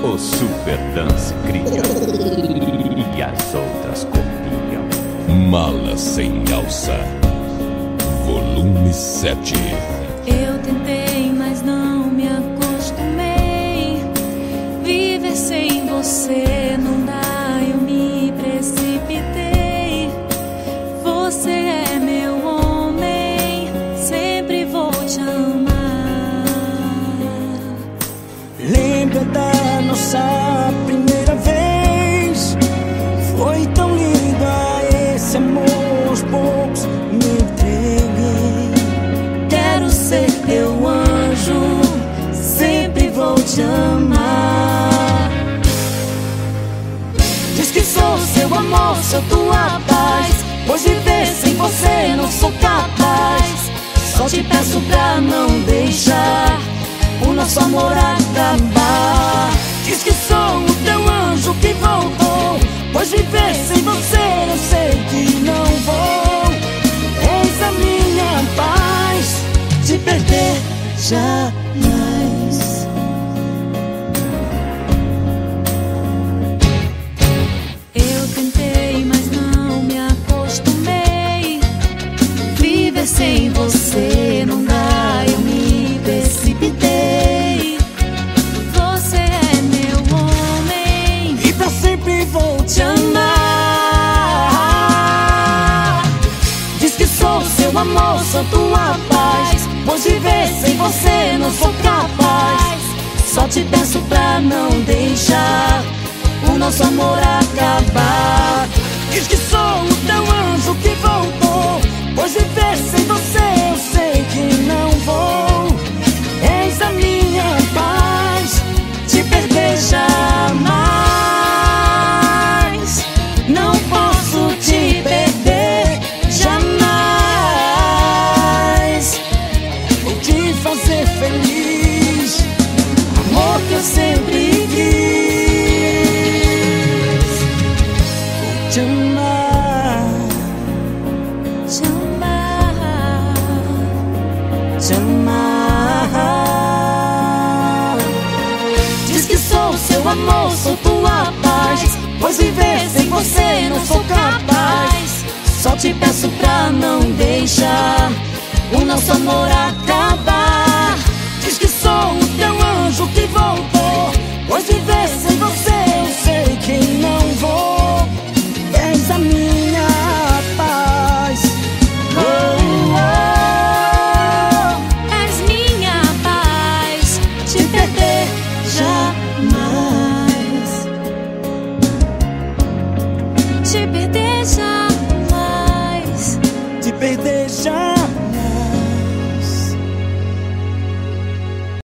O Super Dance cria e as outras copiam. Mala sem alça, volume 7. Eu tentei, mas não me acostumei. Viver sem você não dá, eu me precipitei. Você é meu homem, sempre vou te amar. Lembra da nossa primeira vez? Foi tão linda, esse amor aos poucos me entreguei. Quero ser teu anjo, sempre vou te amar. Diz que sou seu amor, sou tua paz, pois viver sem você não sou capaz. Só te peço pra não deixar o nosso amor acabar. Diz que sou o teu anjo que voltou, pois viver sem você eu sei que não vou. És a minha paz, te perder jamais. Eu tentei, mas não me acostumei. Viver sem você não dá, eu me precipitei. Você é meu homem E pra sempre vou te amar. Diz que sou seu amor, sou tua paz, pois viver sem você não sou capaz. Só te peço pra não deixar o nosso amor acabar. Diz que sou o teu anjo que voltou, pois viver sem você eu sei que não vou. És a minha paz, te perder jamais. Não posso te perder jamais. Vou te fazer feliz, amor que eu sempre quis. Vou te amar, te amar. te amar. Diz que sou seu amor, sou tua paz, pois viver sem você não sou capaz. Só te peço pra não deixar o nosso amor acabar. Diz que sou o teu anjo que voltou, pois viver sem você eu sei que não vou. És a minha paz. Oh, És minha paz, te perder jamais. Te perder jamais. te perder jamais.